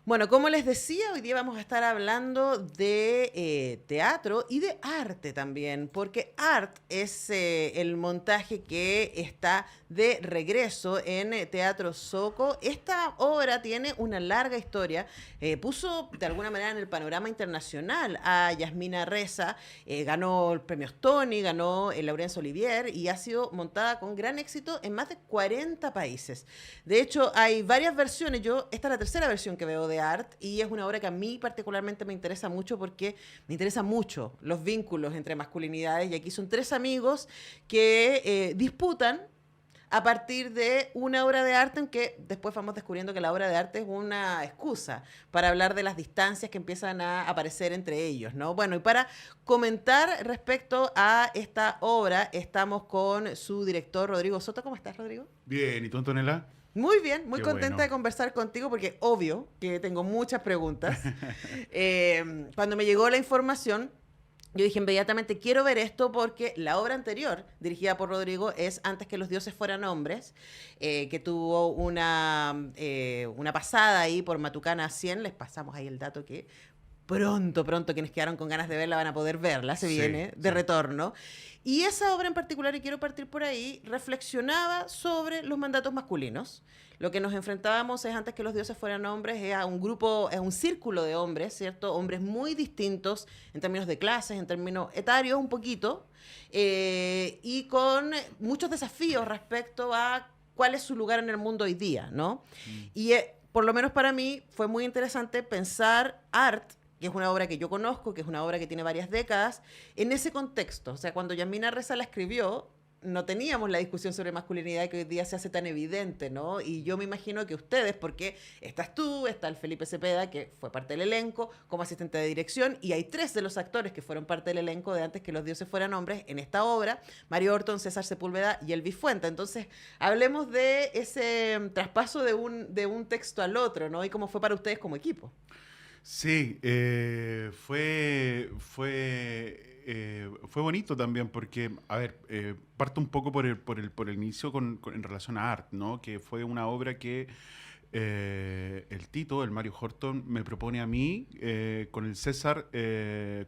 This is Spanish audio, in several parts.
Bueno, como les decía, hoy día vamos a estar hablando de teatro y de arte también, porque art es el montaje que está de regreso en Teatro Zoco. Esta obra tiene una larga historia, puso de alguna manera en el panorama internacional a Yasmina Reza, ganó premios Tony, ganó el Laurence Olivier y ha sido montada con gran éxito en más de 40 países. De hecho, hay varias versiones. Esta es la tercera versión que veo de Art y es una obra que a mí particularmente me interesa mucho porque me interesan mucho los vínculos entre masculinidades. Y aquí son tres amigos que disputan a partir de una obra de arte, aunque después vamos descubriendo que la obra de arte es una excusa para hablar de las distancias que empiezan a aparecer entre ellos, ¿no? Bueno, y para comentar respecto a esta obra, estamos con su director, Rodrigo Soto. ¿Cómo estás, Rodrigo? Bien, ¿y tú, Antonella? Muy bien, muy Qué contenta de bueno. conversar contigo porque obvio que tengo muchas preguntas. Cuando me llegó la información, yo dije inmediatamente, quiero ver esto porque la obra anterior, dirigida por Rodrigo, es Antes que los dioses fueran hombres, que tuvo una pasada ahí por Matucana 100. Les pasamos ahí el dato que pronto quienes quedaron con ganas de verla van a poder verla, se Sí, viene de sí. retorno. Y esa obra en particular, y quiero partir por ahí, reflexionaba sobre los mandatos masculinos. Lo que nos enfrentábamos es antes que los dioses fueran hombres, es a un grupo, es un círculo de hombres, ¿cierto? Hombres muy distintos en términos de clases, en términos etarios un poquito, y con muchos desafíos respecto a cuál es su lugar en el mundo hoy día, ¿no? Mm. Y por lo menos para mí fue muy interesante pensar Art, que es una obra que yo conozco, que es una obra que tiene varias décadas, en ese contexto. O sea, cuando Yasmina Reza la escribió, no teníamos la discusión sobre masculinidad que hoy día se hace tan evidente, ¿no? Y yo me imagino que ustedes, porque estás tú, está el Felipe Cepeda, que fue parte del elenco, como asistente de dirección, y hay tres de los actores que fueron parte del elenco de Antes que los dioses fueran hombres en esta obra, Mario Orton, César Sepúlveda y Elvis Fuente. Entonces, hablemos de ese traspaso de un texto al otro, ¿no? Y cómo fue para ustedes como equipo. Sí, fue bonito también porque, a ver, parto un poco por el inicio en relación a Art, ¿no? Que fue una obra que el Tito, el Mario Horton, me propone a mí, con el César,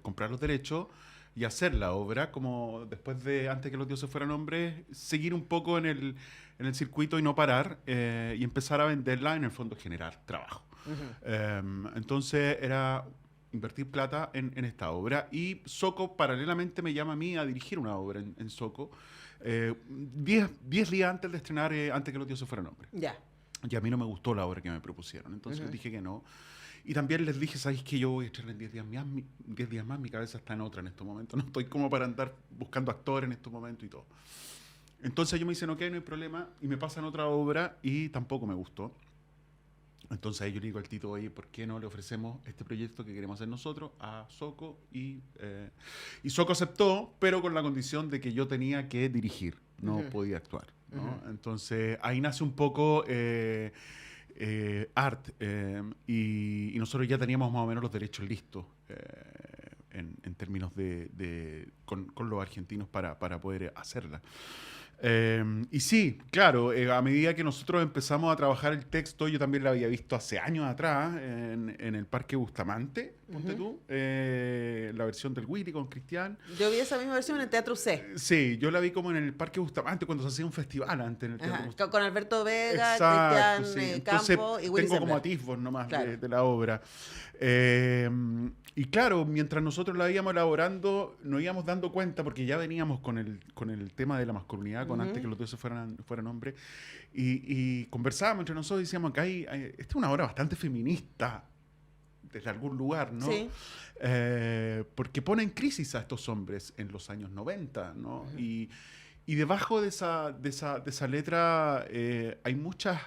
comprar los derechos y hacer la obra, como después de Antes que los dioses fueran hombres, seguir un poco en el circuito y no parar, y empezar a venderla, en el fondo generar trabajo. Ujú. Entonces era invertir plata en esta obra y Soco paralelamente me llama a mí a dirigir una obra en Soco, 10 días antes de estrenar, Antes que los dioses fueran hombres. Ya. Y a mí no me gustó la obra que me propusieron, entonces les Ujú. dije que no. Y también les dije, ¿sabéis que yo voy a estrenar en 10 días más? 10 días más, mi cabeza está en otra en estos momentos. No estoy como para andar buscando actores en estos momentos y todo. Entonces ellos me dicen, ok, no hay problema, y me pasan otra obra y tampoco me gustó. Entonces ahí yo le digo al Tito, oye, ¿por qué no le ofrecemos este proyecto que queremos hacer nosotros a Soco? Y Soco aceptó, pero con la condición de que yo tenía que dirigir, no Ujú. podía actuar, Ujú. ¿no? Entonces ahí nace un poco, Art, y nosotros ya teníamos más o menos los derechos listos, en términos con los argentinos para poder hacerla. Y sí, claro, a medida que nosotros empezamos a trabajar el texto, yo también lo había visto hace años atrás en el Parque Bustamante, ponte Ujú. tú, la versión del Willy con Cristian. Yo vi esa misma versión en el Teatro C. Sí, yo la vi como en el Parque Bustamante cuando se hacía un festival antes en el Teatro Ajá. Bustamante. Con Alberto Vega, Exacto, Cristian sí. Entonces Campo y Willy tengo como Sembler. atisbos nomás Claro. de la obra. Eh, y claro, mientras nosotros la íbamos elaborando, nos íbamos dando cuenta, porque ya veníamos con el tema de la masculinidad, con Antes que Ujú. los dioses fueran hombres, y conversábamos entre nosotros y decíamos que esta es una obra bastante feminista, desde algún lugar, ¿no? Sí. Porque pone en crisis a estos hombres en los años 90, ¿no? Ujú. Y debajo de esa letra, hay muchas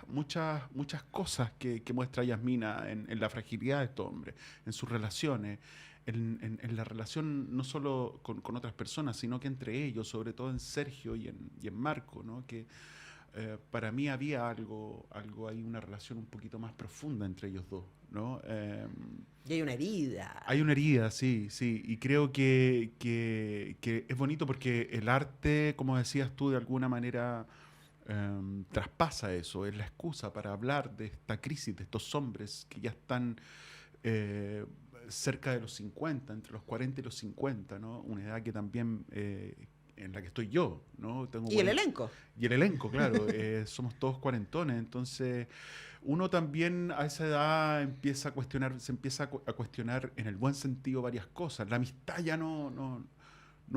cosas que muestra Yasmina en la fragilidad de estos hombres, en sus relaciones, en la relación no solo con otras personas, sino que entre ellos, sobre todo en Sergio y en Marco, ¿no? Que para mí había algo ahí, una relación un poquito más profunda entre ellos dos, ¿no? Y hay una herida. Hay una herida, sí, sí, y creo que es bonito porque el arte, como decías tú, de alguna manera, traspasa eso, es la excusa para hablar de esta crisis, de estos hombres que ya están cerca de los 50, entre los 40 y los 50, ¿no? Una edad que también en la que estoy yo, ¿no? Y el elenco. Y el elenco, claro, somos todos cuarentones, entonces uno también a esa edad empieza a cuestionar, se empieza a cuestionar en el buen sentido varias cosas. La amistad ya no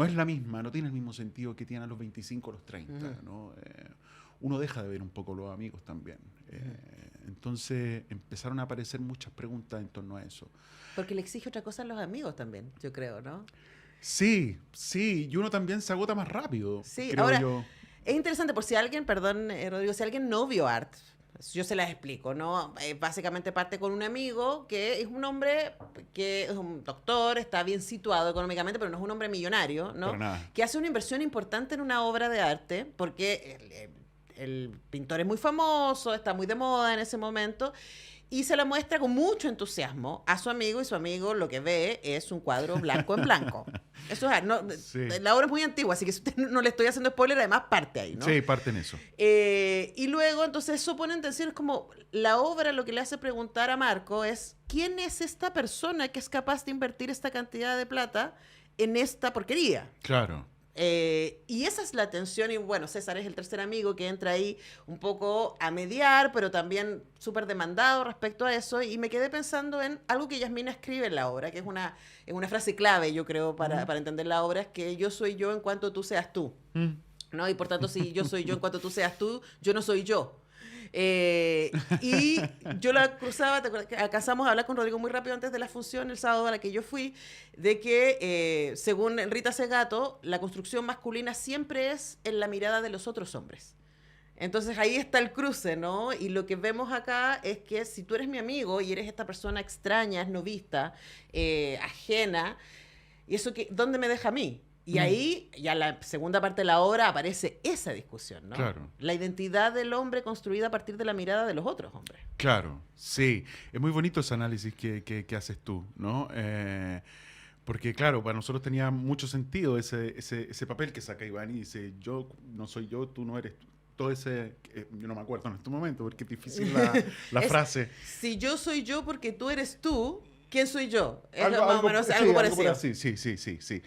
es la misma, no tiene el mismo sentido que tiene a los 25 o los 30, ¿no? Uno deja de ver un poco los amigos también. Entonces empezaron a aparecer muchas preguntas en torno a eso. Porque le exige otra cosa a los amigos también, yo creo, ¿no? Sí, y uno también se agota más rápido, Sí, creo ahora, yo. es interesante, por si alguien, perdón, Rodrigo, si alguien no vio Art, yo se las explico, ¿no? Básicamente parte con un amigo que es un hombre que es un doctor, está bien situado económicamente, pero no es un hombre millonario, ¿no? Para nada. Que hace una inversión importante en una obra de arte, porque el pintor es muy famoso, está muy de moda en ese momento, y se la muestra con mucho entusiasmo a su amigo, y su amigo lo que ve es un cuadro blanco en blanco. Eso es, no, Sí. la obra es muy antigua, así que si usted no le estoy haciendo spoiler, además parte ahí, ¿no? Sí, parte en eso. Y luego, entonces, eso pone en tensión, es como la obra lo que le hace preguntar a Marco es, ¿quién es esta persona que es capaz de invertir esta cantidad de plata en esta porquería? Claro. Y esa es la tensión, y bueno, César es el tercer amigo que entra ahí un poco a mediar, pero también súper demandado respecto a eso, y me quedé pensando en algo que Yasmina escribe en la obra, que es una frase clave, yo creo, para entender la obra, es que yo soy yo en cuanto tú seas tú, ¿no? Y por tanto, si yo soy yo en cuanto tú seas tú, yo no soy yo. Y yo la cruzaba, alcanzamos a hablar con Rodrigo muy rápido antes de la función el sábado a la que yo fui, de que según Rita Segato, la construcción masculina siempre es en la mirada de los otros hombres. Entonces ahí está el cruce, ¿no? Y lo que vemos acá es que si tú eres mi amigo y eres esta persona extraña, no vista, ajena, ¿y eso dónde me deja a mí? Y ahí, ya la segunda parte de la obra, aparece esa discusión, ¿no? Claro. La identidad del hombre construida a partir de la mirada de los otros hombres. Claro, sí. Es muy bonito ese análisis que haces tú, ¿no? Porque, claro, para nosotros tenía mucho sentido ese papel que saca Iván y dice, yo no soy yo, tú no eres tú. Todo ese, yo no me acuerdo en este momento porque es difícil la frase. Si yo soy yo porque tú eres tú, ¿quién soy yo? Es Algo, más o menos algo parecido. Sí.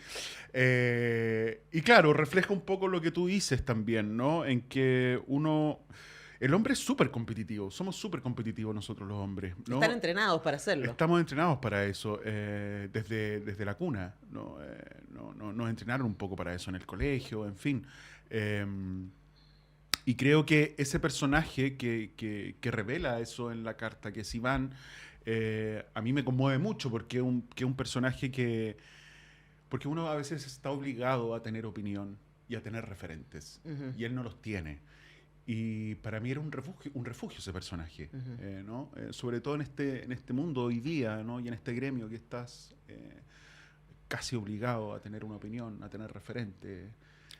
Y claro, refleja un poco lo que tú dices también, ¿no? En que el hombre es súper competitivo, somos súper competitivos nosotros los hombres, ¿no? Están entrenados para hacerlo. Estamos entrenados para eso, desde la cuna, ¿no? Nos entrenaron un poco para eso en el colegio, en fin. Y creo que ese personaje que revela eso en la carta, que es Iván, a mí me conmueve mucho porque es un personaje porque uno a veces está obligado a tener opinión y a tener referentes, y él no los tiene. Y para mí era un refugio ese personaje, ¿no? Sobre todo en este mundo hoy día, ¿no? Y en este gremio que estás casi obligado a tener una opinión, a tener referente.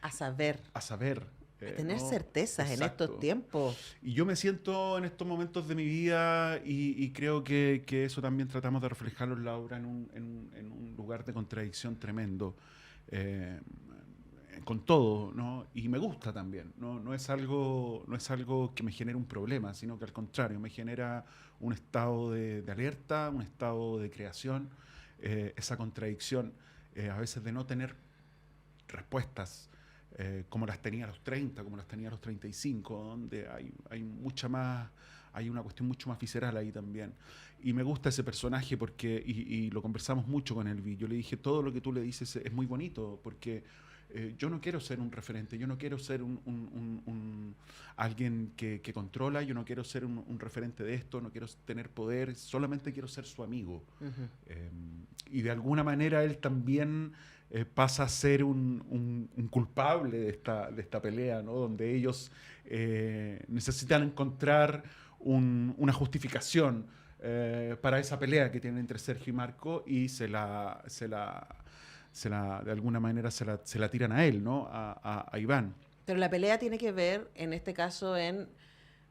A saber. A saber. A tener ¿no? certezas. Exacto. En estos tiempos. Y yo me siento en estos momentos de mi vida y creo que eso también tratamos de reflejarlo en la obra en un lugar de contradicción tremendo. Con todo, ¿no? Y me gusta también, ¿no? No es algo que me genere un problema, sino que al contrario, me genera un estado de alerta, un estado de creación, esa contradicción, a veces de no tener respuestas como las tenía a los 30, como las tenía a los 35, donde hay una cuestión mucho más visceral ahí también. Y me gusta ese personaje porque, y lo conversamos mucho con Elvi, yo le dije, todo lo que tú le dices es muy bonito, porque yo no quiero ser un referente, yo no quiero ser alguien que controla, yo no quiero ser un referente de esto, no quiero tener poder, solamente quiero ser su amigo. Y de alguna manera él también pasa a ser un culpable de esta pelea, ¿no? Donde ellos necesitan encontrar una justificación para esa pelea que tienen entre Sergio y Marco, y de alguna manera se la tiran a él, ¿no? A Iván. Pero la pelea tiene que ver, en este caso,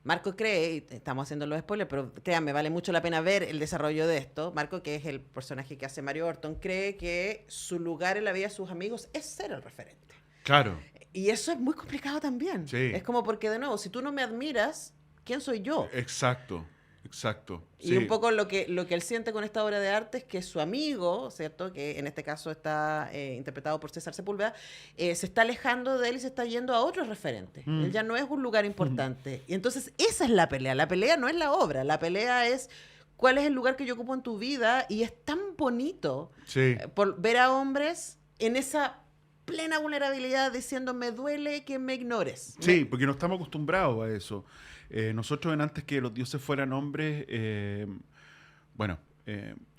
Marco cree, y estamos haciendo los spoilers, pero créanme, vale mucho la pena ver el desarrollo de esto. Marco, que es el personaje que hace Mario Orton, cree que su lugar en la vida de sus amigos es ser el referente. Claro. Y eso es muy complicado también. Sí. Es como porque, de nuevo, si tú no me admiras, ¿quién soy yo? Exacto, exacto. Y Sí. un poco lo que él siente con esta obra de arte es que su amigo, ¿cierto? Que en este caso está interpretado por César Sepúlveda, se está alejando de él y se está yendo a otros referentes. Mm. Él ya no es un lugar importante. Y entonces esa es la pelea. La pelea no es la obra, la pelea es cuál es el lugar que yo ocupo en tu vida. Y es tan bonito Sí. por ver a hombres en esa plena vulnerabilidad diciendo, me duele que me ignores. Sí, porque no estamos acostumbrados a eso. Nosotros, en Antes que los dioses fueran hombres, bueno,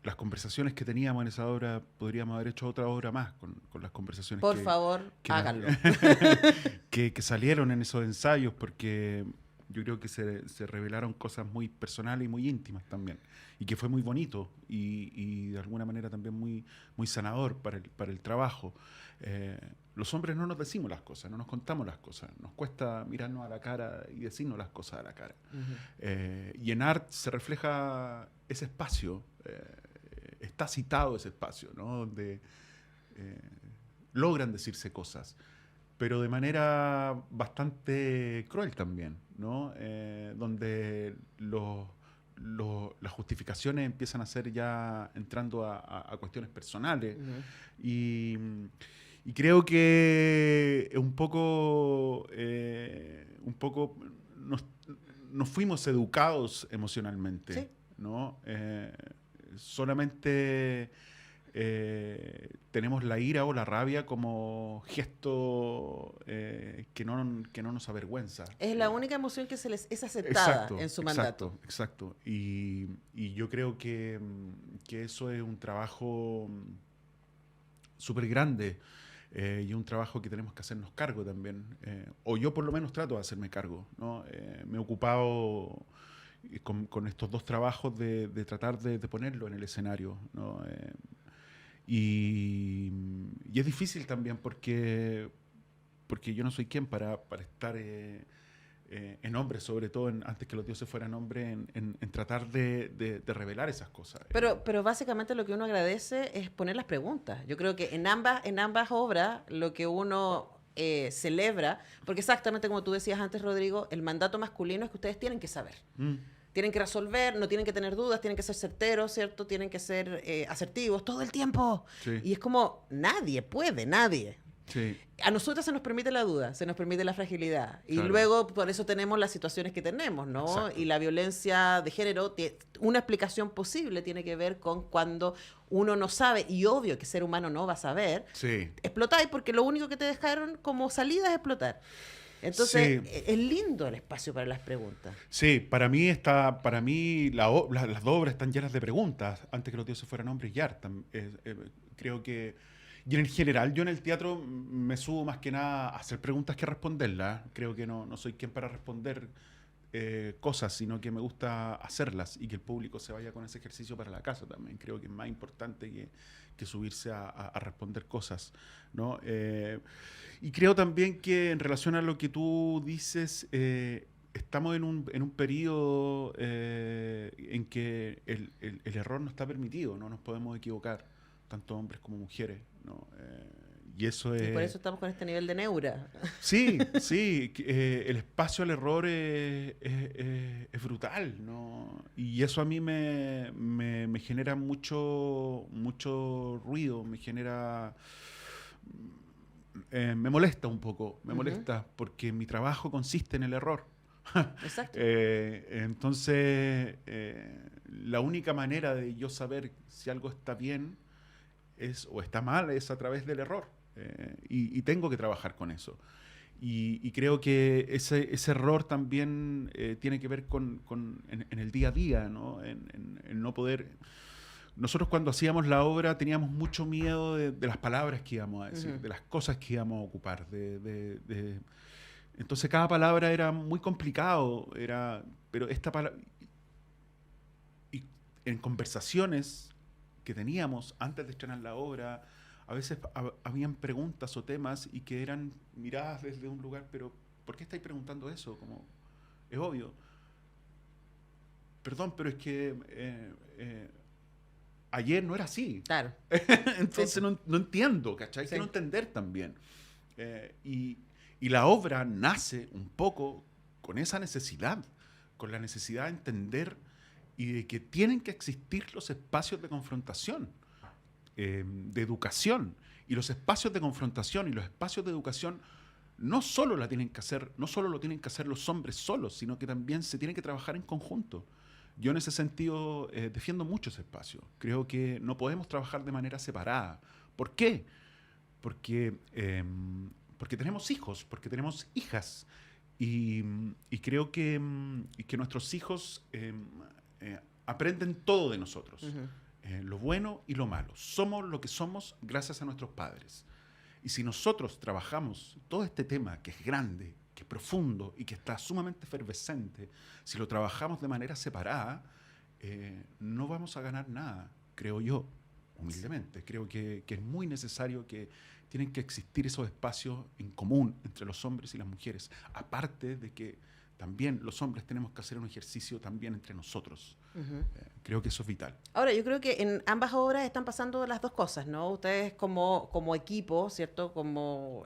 las conversaciones que teníamos en esa obra, podríamos haber hecho otra obra más con las conversaciones Por favor, que háganlo. que salieron en esos ensayos, porque yo creo que se revelaron cosas muy personales y muy íntimas también, y que fue muy bonito y de alguna manera también muy, muy sanador para el trabajo. Los hombres no nos decimos las cosas, no nos contamos las cosas, nos cuesta mirarnos a la cara y decirnos las cosas a la cara. Y en Art se refleja ese espacio, está citado ese espacio, ¿no? Donde logran decirse cosas, pero de manera bastante cruel también, ¿no? Donde las justificaciones empiezan a ser ya entrando a cuestiones personales. Y creo que un poco nos fuimos educados emocionalmente, Sí. ¿no? Solamente tenemos la ira o la rabia como gesto que no nos avergüenza. Es la única emoción que es aceptada en su mandato. Exacto. Y yo creo que eso es un trabajo súper grande. Y un trabajo que tenemos que hacernos cargo también, o yo por lo menos trato de hacerme cargo, ¿no? Me he ocupado con estos dos trabajos de tratar de ponerlo en el escenario, ¿no? Y es difícil también porque yo no soy quien para estar en hombres, sobre todo Antes que los dioses fueran hombres, en tratar de revelar esas cosas. Pero básicamente lo que uno agradece es poner las preguntas. Yo creo que en ambas obras lo que uno celebra, porque exactamente como tú decías antes, Rodrigo, el mandato masculino es que ustedes tienen que saber. Tienen que resolver, no tienen que tener dudas, tienen que ser certeros, ¿cierto? Tienen que ser asertivos todo el tiempo. Sí. Y es como, nadie. Sí. A nosotros se nos permite la duda, se nos permite la fragilidad. Y Claro. luego por eso tenemos las situaciones que tenemos, ¿no? Exacto. Y la violencia de género, una explicación posible tiene que ver con cuando uno no sabe, y obvio que ser humano no va a saber, Sí. explotáis porque lo único que te dejaron como salida es explotar. Entonces, Sí. es lindo el espacio para las preguntas. Sí, para mí las dos obras están llenas de preguntas, Antes que los dioses fueran hombres y Art. Creo que, y en general, yo en el teatro me subo más que nada a hacer preguntas que a responderlas. Creo que no soy quien para responder cosas, sino que me gusta hacerlas y que el público se vaya con ese ejercicio para la casa también. Creo que es más importante que subirse a responder cosas, ¿no? Y creo también que en relación a lo que tú dices, estamos en un periodo en que el error no está permitido, no nos podemos equivocar, tanto hombres como mujeres, ¿no? Y eso Y es... por eso estamos con este nivel de neura. Sí, el espacio al error es brutal, ¿no? Y eso a mí me genera mucho ruido, me genera... me molesta un poco, me molesta, porque mi trabajo consiste en el error. Exacto. Entonces, la única manera de yo saber si algo está bien o está mal es a través del error. Y tengo que trabajar con eso. Y creo que ese error también tiene que ver en el día a día, ¿no? En no poder... Nosotros cuando hacíamos la obra teníamos mucho miedo de las palabras que íbamos a decir, de las cosas que íbamos a ocupar. Entonces cada palabra era muy complicado, pero esta palabra... Y en conversaciones que teníamos antes de estrenar la obra, a veces habían preguntas o temas y que eran miradas desde un lugar, pero ¿por qué estáis preguntando eso? Como, es obvio. Perdón, pero es que ayer no era así. Claro. Entonces Sí. no entiendo, ¿cachai? Sí. Quiero entender también. Y Y la obra nace un poco con esa necesidad, con la necesidad de entender y de que tienen que existir los espacios de confrontación, de educación. Y los espacios de confrontación y los espacios de educación no solo lo tienen que hacer los hombres solos, sino que también se tiene que trabajar en conjunto. Yo en ese sentido defiendo mucho ese espacio. Creo que no podemos trabajar de manera separada. ¿Por qué? Porque tenemos hijos, porque tenemos hijas. Y creo que nuestros hijos aprenden todo de nosotros. Lo bueno y lo malo. Somos lo que somos gracias a nuestros padres. Y si nosotros trabajamos todo este tema que es grande, que es profundo y que está sumamente efervescente, si lo trabajamos de manera separada, no vamos a ganar nada, creo yo, humildemente. Creo que es muy necesario que tienen que existir esos espacios en común entre los hombres y las mujeres. Aparte de que también los hombres tenemos que hacer un ejercicio también entre nosotros. Creo que eso es vital. Ahora, yo creo que en ambas obras están pasando las dos cosas, ¿no? Ustedes como equipo, ¿cierto? Como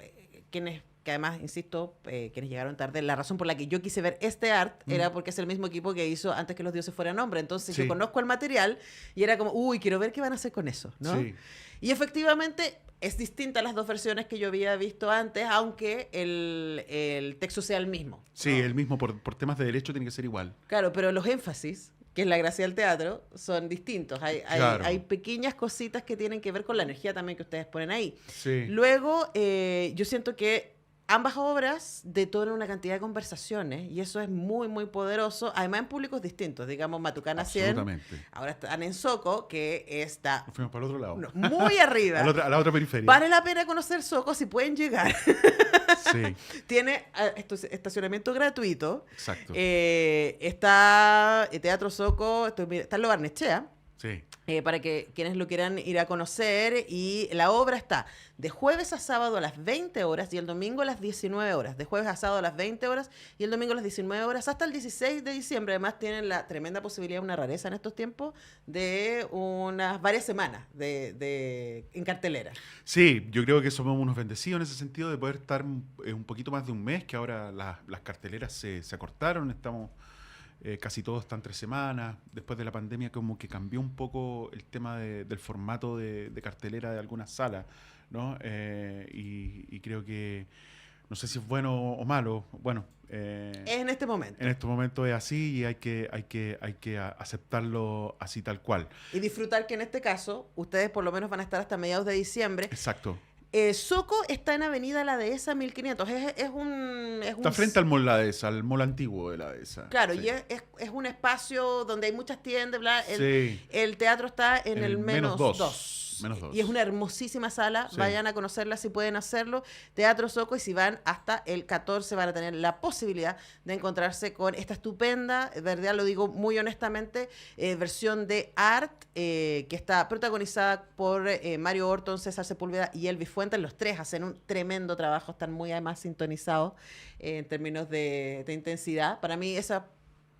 quienes, que además, insisto, quienes llegaron tarde, la razón por la que yo quise ver este art era porque es el mismo equipo que hizo Antes que los dioses fueran hombres. Entonces yo conozco el material y era como, uy, quiero ver qué van a hacer con eso, ¿no? Sí. Y efectivamente es distinta a las dos versiones que yo había visto antes, aunque el texto sea el mismo, ¿no? Sí, el mismo, por temas de derecho tiene que ser igual. Claro, pero los énfasis, que es la gracia del teatro, son distintos. Hay pequeñas cositas que tienen que ver con la energía también que ustedes ponen ahí. Sí. Luego, yo siento que ambas obras detonan una cantidad de conversaciones y eso es muy, muy poderoso, además en públicos distintos. Digamos, Matucana 100, ahora están en Soco, que está... Nos fuimos para el otro lado. Muy arriba. a la otra periferia. Vale la pena conocer Soco si pueden llegar. Sí. Tiene estacionamiento gratuito. Exacto. Está Teatro Soco, está en Lo Barnechea. Sí. Para que quienes lo quieran ir a conocer. Y la obra está de jueves a sábado a las 20 horas y el domingo a las 19 horas. De jueves a sábado a las 20 horas y el domingo a las 19 horas hasta el 16 de diciembre. Además tienen la tremenda posibilidad, una rareza en estos tiempos, de unas varias semanas en cartelera. Sí, yo creo que somos unos bendecidos en ese sentido de poder estar un poquito más de un mes, que ahora las carteleras se acortaron, estamos... casi todos están 3 semanas. Después de la pandemia como que cambió un poco el tema del formato de cartelera de algunas salas, ¿no? Y creo que, no sé si es bueno o malo, bueno... es en este momento. En este momento es así y hay que aceptarlo así tal cual. Y disfrutar que en este caso, ustedes por lo menos van a estar hasta mediados de diciembre. Exacto. Soco está en Avenida La Dehesa 1500. Está frente al mall La Dehesa, al mall antiguo de La Dehesa. Claro, sí. Y es un espacio donde hay muchas tiendas, bla. Sí. El teatro está en el menos 2. Menos 2. Y es una hermosísima sala. Sí. Vayan a conocerla si pueden hacerlo. Teatro Soco, y si van hasta el 14 van a tener la posibilidad de encontrarse con esta estupenda, de verdad lo digo muy honestamente, versión de Art, que está protagonizada por Mario Orton, César Sepúlveda y Elvis Fuentes. Los tres hacen un tremendo trabajo, están muy además sintonizados en términos de intensidad. Para mí esa...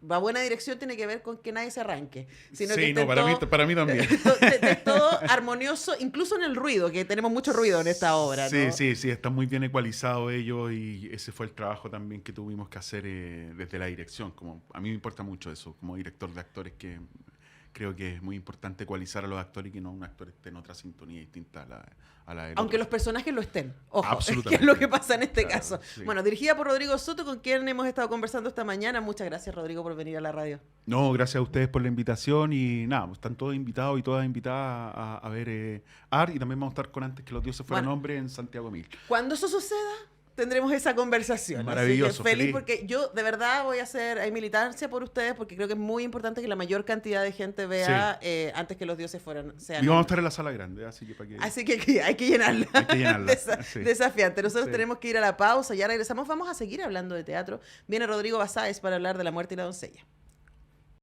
La buena dirección tiene que ver con que nadie se arranque. Sino sí, que no, para mí también. Es todo armonioso, incluso en el ruido, que tenemos mucho ruido en esta obra, sí, ¿no? Sí, está muy bien ecualizado ello y ese fue el trabajo también que tuvimos que hacer desde la dirección. Como, a mí me importa mucho eso, como director de actores, que creo que es muy importante ecualizar a los actores y que no un actor esté en otra sintonía distinta a la del Aunque otro. los personajes lo estén. Ojo, absolutamente. que es lo que pasa en este Claro, caso. sí. Bueno, dirigida por Rodrigo Soto, con quien hemos estado conversando esta mañana. Muchas gracias, Rodrigo, por venir a la radio. No, gracias a ustedes por la invitación y nada, están todos invitados y todas invitadas a ver Art, y también vamos a estar con Antes que los dioses fueran hombres en Santiago 1000. Cuando eso suceda, tendremos esa conversación. Maravilloso, así que feliz porque yo de verdad voy a hacer militancia por ustedes, porque creo que es muy importante que la mayor cantidad de gente vea Antes que los dioses sean y vamos a estar en la sala grande, así que para que... Así que hay que llenarla. Hay que llenarla. Desafiante. Nosotros Sí. tenemos que ir a la pausa, ya regresamos, vamos a seguir hablando de teatro. Viene Rodrigo Basáez para hablar de La muerte y la doncella.